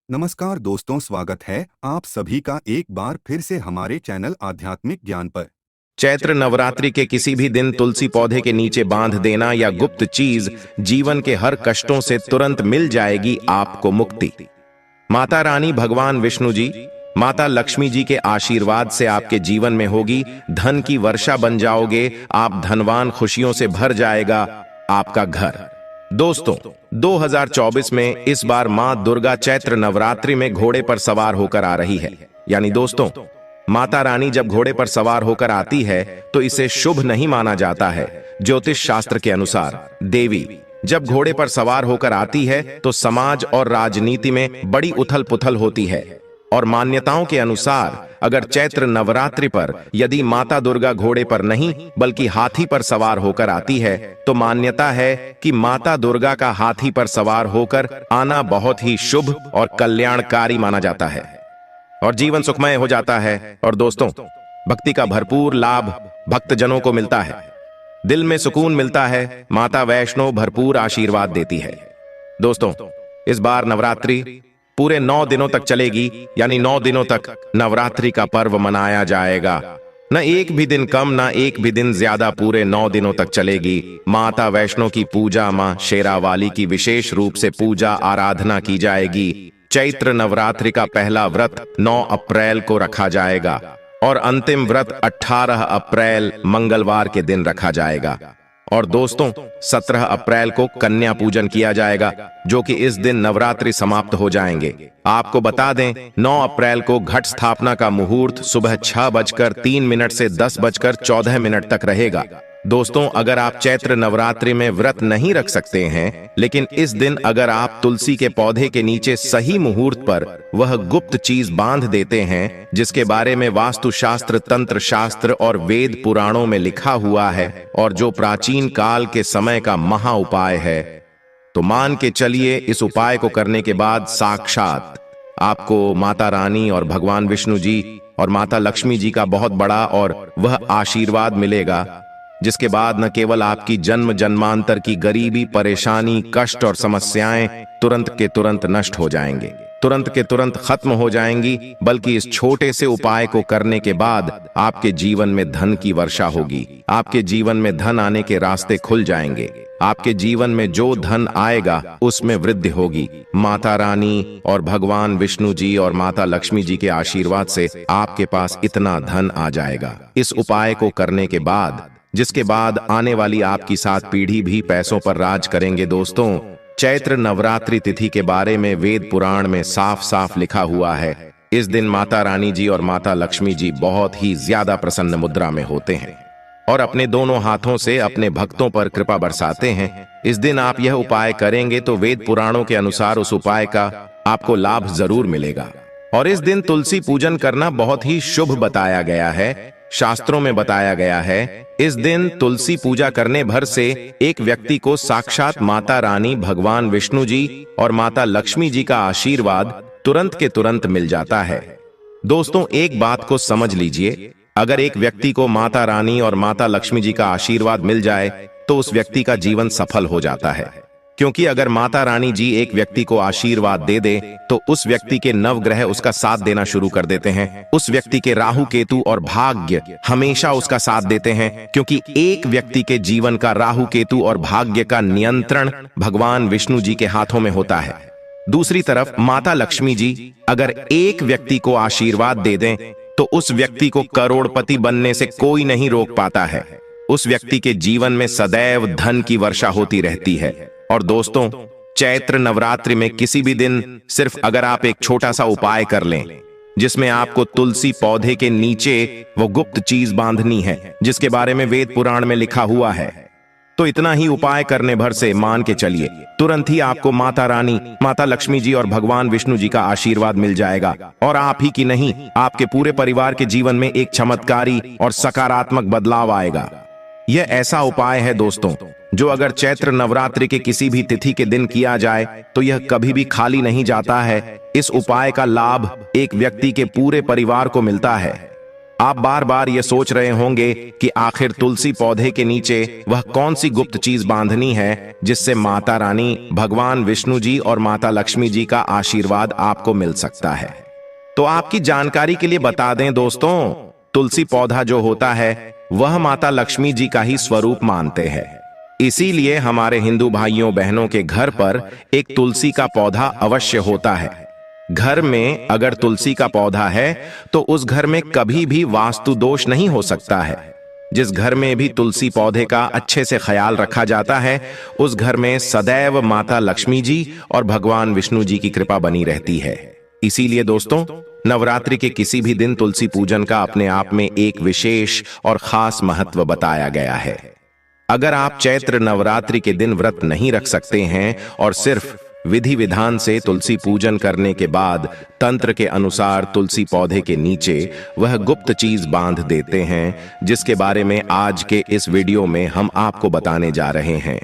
नमस्कार दोस्तों, स्वागत है आप सभी का एक बार फिर से हमारे चैनल आध्यात्मिक ज्ञान पर। चैत्र नवरात्रि के किसी भी दिन तुलसी पौधे के नीचे बांध देना या गुप्त चीज जीवन के हर कष्टों से तुरंत मिल जाएगी आपको मुक्ति। माता रानी भगवान विष्णु जी, माता लक्ष्मी जी के आशीर्वाद से आपके जीवन में होगी धन की वर्षा बन जाओगे, आप धनवान, खुशियों से भर जाएगा आपका घर। दोस्तों, 2024 में इस बार मां दुर्गा चैत्र नवरात्रि में घोड़े पर सवार होकर आ रही है। यानी दोस्तों, माता रानी जब घोड़े पर सवार होकर आती है तो इसे शुभ नहीं माना जाता है। ज्योतिष शास्त्र के अनुसार देवी जब घोड़े पर सवार होकर आती है तो समाज और राजनीति में बड़ी उथल पुथल होती है। और मान्यताओं के अनुसार अगर चैत्र नवरात्रि पर यदि माता दुर्गा घोड़े पर नहीं बल्कि हाथी पर सवार होकर आती है तो मान्यता है कि माता दुर्गा का हाथी पर सवार होकर आना बहुत ही शुभ और कल्याणकारी माना जाता है और जीवन सुखमय हो जाता है। और दोस्तों, भक्ति का भरपूर लाभ भक्तजनों को मिलता है, दिल में सुकून मिलता है, माता वैष्णो भरपूर आशीर्वाद देती है। दोस्तों, इस बार नवरात्रि पूरे 9 दिनों तक चलेगी, यानी 9 दिनों तक नवरात्रि का पर्व मनाया जाएगा। न एक भी दिन कम, न एक भी दिन ज्यादा, पूरे 9 दिनों तक चलेगी। माता वैष्णो की पूजा, मां शेरावाली की विशेष रूप से पूजा आराधना की जाएगी। चैत्र नवरात्रि का पहला व्रत 9 अप्रैल को रखा जाएगा और अंतिम व्रत 18 अप्रैल मंगलवार के दिन रखा जाएगा। और दोस्तों, 17 अप्रैल को कन्या पूजन किया जाएगा, जो कि इस दिन नवरात्रि समाप्त हो जाएंगे। आपको बता दें, 9 अप्रैल को घट स्थापना का मुहूर्त सुबह 6:03 से 10:14 तक रहेगा। दोस्तों, अगर आप चैत्र नवरात्रि में व्रत नहीं रख सकते हैं, लेकिन इस दिन अगर आप तुलसी के पौधे के नीचे सही मुहूर्त पर वह गुप्त चीज बांध देते हैं जिसके बारे में वास्तु शास्त्र, तंत्र शास्त्र और वेद पुराणों में लिखा हुआ है और जो प्राचीन काल के समय का महा उपाय है, तो मान के चलिए इस उपाय को करने के बाद साक्षात आपको माता रानी और भगवान विष्णु जी और माता लक्ष्मी जी का बहुत बड़ा और वह आशीर्वाद मिलेगा, जिसके बाद न केवल आपकी जन्म जन्मांतर की गरीबी, परेशानी, कष्ट और समस्याएं तुरंत के तुरंत नष्ट हो जाएंगे, तुरंत के तुरंत खत्म हो जाएंगी, बल्कि इस छोटे से उपाय को करने के बाद आपके जीवन में धन की वर्षा होगी। आपके जीवन में धन आने के रास्ते खुल जाएंगे। आपके जीवन में जो धन आएगा उसमें वृद्धि होगी। माता रानी और भगवान विष्णु जी और माता लक्ष्मी जी के आशीर्वाद से आपके पास इतना धन आ जाएगा इस उपाय को करने के बाद, जिसके बाद आने वाली आपकी 7 पीढ़ी भी पैसों पर राज करेंगे। दोस्तों, चैत्र नवरात्रि तिथि के बारे में वेद पुराण में साफ साफ लिखा हुआ है, इस दिन माता रानी जी और माता लक्ष्मी जी बहुत ही ज्यादा प्रसन्न मुद्रा में होते हैं और अपने दोनों हाथों से अपने भक्तों पर कृपा बरसाते हैं। इस दिन आप यह उपाय करेंगे तो वेद पुराणों के अनुसार उस उपाय का आपको लाभ जरूर मिलेगा। और इस दिन तुलसी पूजन करना बहुत ही शुभ बताया गया है। शास्त्रों में बताया गया है, इस दिन तुलसी पूजा करने भर से एक व्यक्ति को साक्षात माता रानी, भगवान विष्णु जी और माता लक्ष्मी जी का आशीर्वाद तुरंत के तुरंत मिल जाता है। दोस्तों, एक बात को समझ लीजिए, अगर एक व्यक्ति को माता रानी और माता लक्ष्मी जी का आशीर्वाद मिल जाए तो उस व्यक्ति का जीवन सफल हो जाता है, क्योंकि अगर माता रानी जी एक व्यक्ति को आशीर्वाद दे दे तो उस व्यक्ति के नवग्रह उसका साथ देना शुरू कर देते हैं। उस व्यक्ति के राहु, केतु और भाग्य हमेशा उसका साथ देते हैं, क्योंकि एक व्यक्ति के जीवन का राहु, केतु और भाग्य का नियंत्रण भगवान विष्णु जी के हाथों में होता है। दूसरी तरफ माता लक्ष्मी जी अगर एक व्यक्ति को आशीर्वाद दे दें तो उस व्यक्ति को करोड़पति बनने से कोई नहीं रोक पाता है। उस व्यक्ति के जीवन में सदैव धन की वर्षा होती रहती है। और दोस्तों, चैत्र नवरात्रि में किसी भी दिन सिर्फ अगर आप एक छोटा सा उपाय कर लें, जिसमें आपको तुलसी पौधे के नीचे वो गुप्त चीज बांधनी है जिसके बारे में वेद पुराण में लिखा हुआ है, तो इतना ही उपाय करने भर से मान के चलिए तुरंत ही आपको माता रानी, माता लक्ष्मी जी और भगवान विष्णु जी का आशीर्वाद मिल जाएगा। और आप ही की नहीं, आपके पूरे परिवार के जीवन में एक चमत्कारी और सकारात्मक बदलाव आएगा। यह ऐसा उपाय है दोस्तों, जो अगर चैत्र नवरात्रि के किसी भी तिथि के दिन किया जाए तो यह कभी भी खाली नहीं जाता है। इस उपाय का लाभ एक व्यक्ति के पूरे परिवार को मिलता है। आप बार बार ये सोच रहे होंगे कि आखिर तुलसी पौधे के नीचे वह कौन सी गुप्त चीज बांधनी है जिससे माता रानी, भगवान विष्णु जी और माता लक्ष्मी जी का आशीर्वाद आपको मिल सकता है। तो आपकी जानकारी के लिए बता दें दोस्तों, तुलसी पौधा जो होता है वह माता लक्ष्मी जी का ही स्वरूप मानते हैं। इसीलिए हमारे हिंदू भाइयों बहनों के घर पर एक तुलसी का पौधा अवश्य होता है। घर में अगर तुलसी का पौधा है तो उस घर में कभी भी वास्तु दोष नहीं हो सकता है। जिस घर में भी तुलसी पौधे का अच्छे से ख्याल रखा जाता है उस घर में सदैव माता लक्ष्मी जी और भगवान विष्णु जी की कृपा बनी रहती है। इसीलिए दोस्तों, नवरात्रि के किसी भी दिन तुलसी पूजन का अपने आप में एक विशेष और खास महत्व बताया गया है। अगर आप चैत्र नवरात्रि के दिन व्रत नहीं रख सकते हैं और सिर्फ विधि विधान से तुलसी पूजन करने के बाद तंत्र के अनुसार तुलसी पौधे के नीचे वह गुप्त चीज बांध देते हैं जिसके बारे में आज के इस वीडियो में हम आपको बताने जा रहे हैं,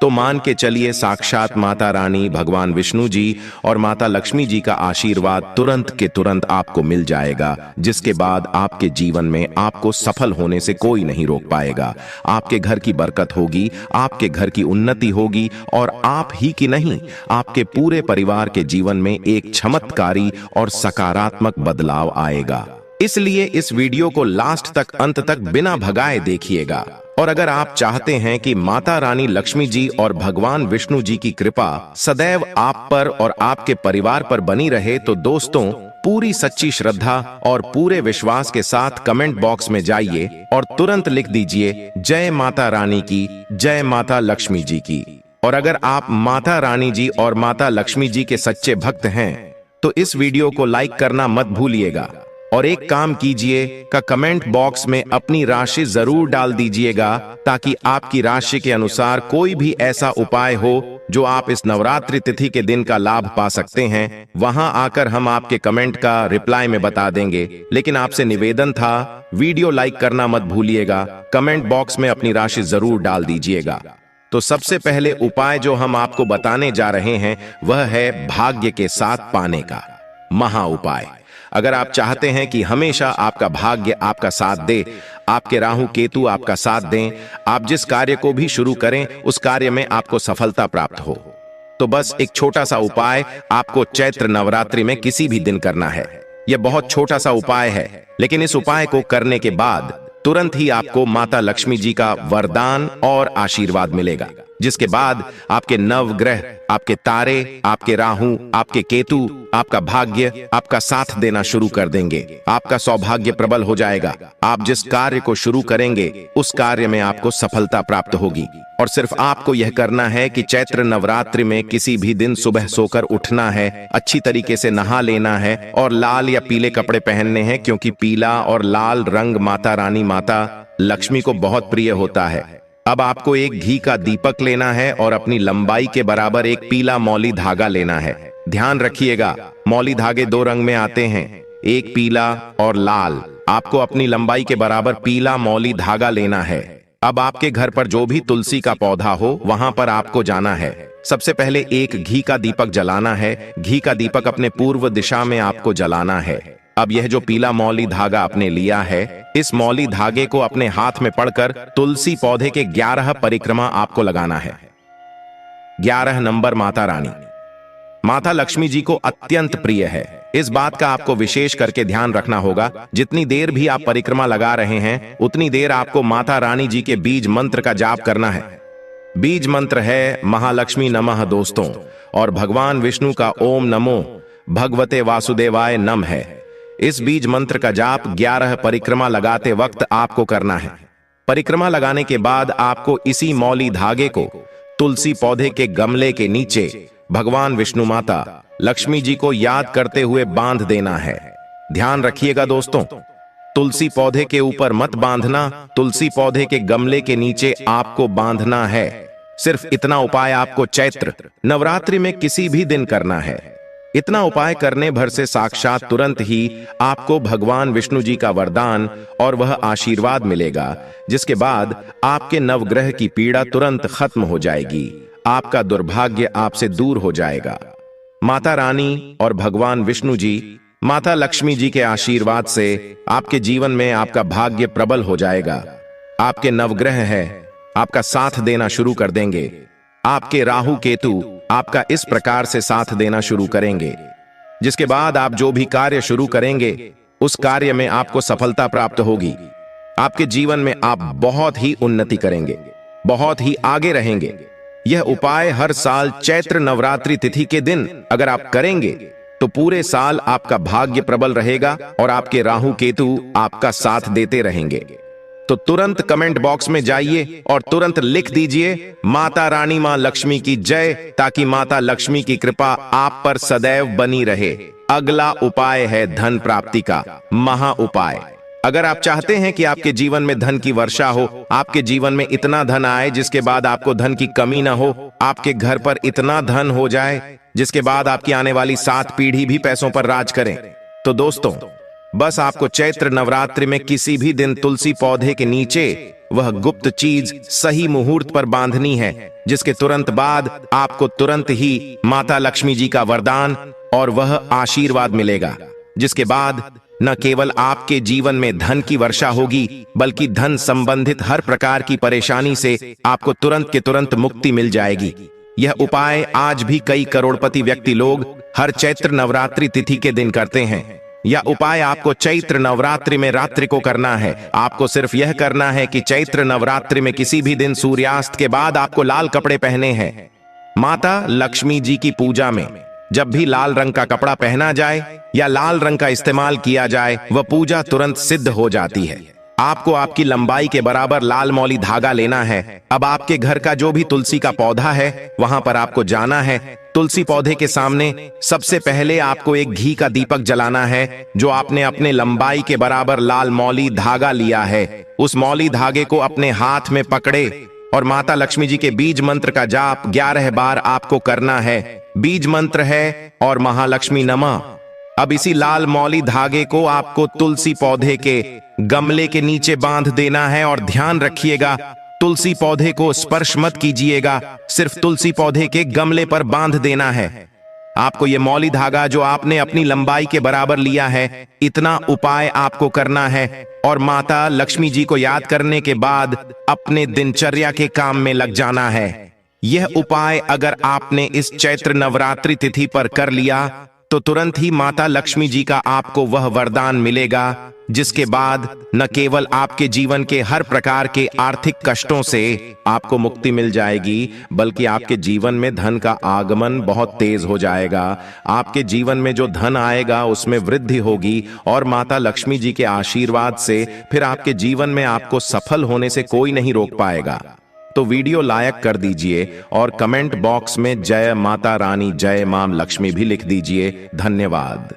तो मान के चलिए साक्षात माता रानी, भगवान विष्णु जी और माता लक्ष्मी जी का आशीर्वाद तुरंत के तुरंत आपको मिल जाएगा, जिसके बाद आपके जीवन में आपको सफल होने से कोई नहीं रोक पाएगा। आपके घर की बरकत होगी, आपके घर की उन्नति होगी और आप ही की नहीं, आपके पूरे परिवार के जीवन में एक चमत्कारी और सकारात्मक बदलाव आएगा। इसलिए इस वीडियो को लास्ट तक, अंत तक बिना भगाए देखिएगा। और अगर आप चाहते हैं कि माता रानी लक्ष्मी जी और भगवान विष्णु जी की कृपा सदैव आप पर और आपके परिवार पर बनी रहे तो दोस्तों, पूरी सच्ची श्रद्धा और पूरे विश्वास के साथ कमेंट बॉक्स में जाइए और तुरंत लिख दीजिए जय माता रानी की, जय माता लक्ष्मी जी की। और अगर आप माता रानी जी और माता लक्ष्मी जी के सच्चे भक्त हैं तो इस वीडियो को लाइक करना मत भूलिएगा और एक काम कीजिए का कमेंट बॉक्स में अपनी राशि जरूर डाल दीजिएगा ताकि आपकी राशि के अनुसार कोई भी ऐसा उपाय हो जो आप इस नवरात्रि तिथि के दिन का लाभ पा सकते हैं। वहां आकर हम आपके कमेंट का रिप्लाई में बता देंगे, लेकिन आपसे निवेदन था वीडियो लाइक करना मत भूलिएगा, कमेंट बॉक्स में अपनी राशि जरूर डाल दीजिएगा। तो सबसे पहले उपाय जो हम आपको बताने जा रहे हैं वह है भाग्य के साथ पाने का महा उपाय। अगर आप चाहते हैं कि हमेशा आपका भाग्य आपका साथ दे, आपके राहु केतु आपका साथ दें, आप जिस कार्य को भी शुरू करें उस कार्य में आपको सफलता प्राप्त हो, तो बस एक छोटा सा उपाय आपको चैत्र नवरात्रि में किसी भी दिन करना है। यह बहुत छोटा सा उपाय है, लेकिन इस उपाय को करने के बाद तुरंत ही आपको माता लक्ष्मी जी का वरदान और आशीर्वाद मिलेगा, जिसके बाद आपके नवग्रह, आपके तारे, आपके राहु, आपके केतु, आपका भाग्य आपका साथ देना शुरू कर देंगे। आपका सौभाग्य प्रबल हो जाएगा। आप जिस कार्य को शुरू करेंगे उस कार्य में आपको सफलता प्राप्त होगी। और सिर्फ आपको यह करना है कि चैत्र नवरात्रि में किसी भी दिन सुबह सोकर उठना है, अच्छी तरीके से नहा लेना है और लाल या पीले कपड़े पहनने हैं, क्योंकि पीला और लाल रंग माता रानी, माता लक्ष्मी को बहुत प्रिय होता है। अब आपको एक घी का दीपक लेना है और अपनी लंबाई के बराबर एक पीला मौली धागा लेना है। ध्यान रखिएगा, मौली धागे दो रंग में आते हैं, एक पीला और लाल। आपको अपनी लंबाई के बराबर पीला मौली धागा लेना है। अब आपके घर पर जो भी तुलसी का पौधा हो वहां पर आपको जाना है। सबसे पहले एक घी का दीपक जलाना है। घी का दीपक अपने पूर्व दिशा में आपको जलाना है। अब यह जो पीला मौली धागा आपने लिया है, इस मौली धागे को अपने हाथ में पकड़कर तुलसी पौधे के 11 परिक्रमा आपको लगाना है। 11 नंबर माता रानी, माता लक्ष्मी जी को अत्यंत प्रिय है। इस बात का आपको विशेष करके ध्यान रखना होगा, जितनी देर भी आप परिक्रमा लगा रहे हैं उतनी देर आपको माता रानी जी के बीज मंत्र का जाप करना है। बीज मंत्र है महालक्ष्मी नमः दोस्तों, और भगवान विष्णु का ओम नमो भगवते वासुदेवाय नम है। इस बीज मंत्र का जाप 11 परिक्रमा लगाते वक्त आपको करना है। परिक्रमा लगाने के बाद आपको इसी मौली धागे को तुलसी पौधे के गमले के नीचे भगवान विष्णु, माता लक्ष्मी जी को याद करते हुए बांध देना है। ध्यान रखिएगा दोस्तों, तुलसी पौधे के ऊपर मत बांधना, तुलसी पौधे के गमले के नीचे आपको बांधना है। सिर्फ इतना उपाय आपको चैत्र नवरात्रि में किसी भी दिन करना है। इतना उपाय करने भर से साक्षात तुरंत ही आपको भगवान विष्णु जी का वरदान और वह आशीर्वाद मिलेगा, जिसके बाद आपके नवग्रह की पीड़ा तुरंत खत्म हो जाएगी। आपका दुर्भाग्य आपसे दूर हो जाएगा। माता रानी और भगवान विष्णु जी माता लक्ष्मी जी के आशीर्वाद से आपके जीवन में आपका भाग्य प्रबल हो जाएगा। आपके नवग्रह है आपका साथ देना शुरू कर देंगे। आपके राहु केतु आपका इस प्रकार से साथ देना शुरू करेंगे, जिसके बाद आप जो भी कार्य शुरू करेंगे उस कार्य में आपको सफलता प्राप्त होगी। आपके जीवन में आप बहुत ही उन्नति करेंगे, बहुत ही आगे रहेंगे। यह उपाय हर साल चैत्र नवरात्रि तिथि के दिन अगर आप करेंगे तो पूरे साल आपका भाग्य प्रबल रहेगा और आपके राहु केतु आपका साथ देते रहेंगे। तो तुरंत कमेंट बॉक्स में जाइए और तुरंत लिख दीजिए माता रानी मां लक्ष्मी की जय, ताकि माता लक्ष्मी की कृपा आप पर सदैव बनी रहे। अगला उपाय है धन प्राप्ति का महा उपाय। अगर आप चाहते हैं कि आपके जीवन में धन की वर्षा हो, आपके जीवन में इतना धन आए जिसके बाद आपको धन की कमी ना हो, आपके घर पर इतना धन हो जाए जिसके बाद आपकी आने वाली 7 पीढ़ी भी पैसों पर राज करें, तो दोस्तों बस आपको चैत्र नवरात्रि में किसी भी दिन तुलसी पौधे के नीचे वह गुप्त चीज सही मुहूर्त पर बांधनी है, जिसके तुरंत बाद आपको तुरंत ही माता लक्ष्मी जी का वरदान और वह आशीर्वाद मिलेगा, जिसके बाद न केवल आपके जीवन में धन की वर्षा होगी, बल्कि धन संबंधित हर प्रकार की परेशानी से आपको तुरंत के तुरंत मुक्ति मिल जाएगी। यह उपाय आज भी कई करोड़पति व्यक्ति लोग हर चैत्र नवरात्रि तिथि के दिन करते हैं। यह उपाय आपको चैत्र नवरात्रि में रात्रि को करना है। आपको सिर्फ यह करना है कि चैत्र नवरात्रि में किसी भी दिन सूर्यास्त के बाद आपको लाल कपड़े पहने हैं। माता लक्ष्मी जी की पूजा में जब भी लाल रंग का कपड़ा पहना जाए या लाल रंग का इस्तेमाल किया जाए, वह पूजा तुरंत सिद्ध हो जाती है। आपको आपकी लंबाई के बराबर लाल मौली धागा लेना है। अब आपके घर का जो भी तुलसी का पौधा है वहां पर आपको जाना है। तुलसी पौधे के सामने सबसे पहले आपको एक घी का दीपक जलाना है, जो आपने अपने लंबाई के बराबर लाल मौली धागा लिया है। उस मौली धागे को अपने हाथ में पकड़े और माता लक्ष्मी जी के बीज मंत्र का जाप 11 बार आपको करना है। बीज मंत्र है और महालक्ष्मी नमः। अब इसी लाल मौली धागे को आपको तुलसी पौधे के गमले के नीचे बांध देना है और ध्यान रखिएगा तुलसी पौधे को स्पर्श मत कीजिएगा, सिर्फ तुलसी पौधे के गमले पर बांध देना है। आपको यह मौली धागा जो आपने अपनी लंबाई के बराबर लिया है, इतना उपाय आपको करना है और माता लक्ष्मी जी को याद करने के बाद अपने दिनचर्या के काम में लग जाना है। यह उपाय अगर आपने इस चैत्र नवरात्रि तिथि पर कर लिया तो तुरंत ही माता लक्ष्मी जी का आपको वह वरदान मिलेगा, जिसके बाद न केवल आपके जीवन के हर प्रकार के आर्थिक कष्टों से आपको मुक्ति मिल जाएगी, बल्कि आपके जीवन में धन का आगमन बहुत तेज हो जाएगा। आपके जीवन में जो धन आएगा उसमें वृद्धि होगी और माता लक्ष्मी जी के आशीर्वाद से फिर आपके जीवन में आपको सफल होने से कोई नहीं रोक पाएगा। तो वीडियो लाइक कर दीजिए और कमेंट बॉक्स में जय माता रानी जय मां लक्ष्मी भी लिख दीजिए। धन्यवाद।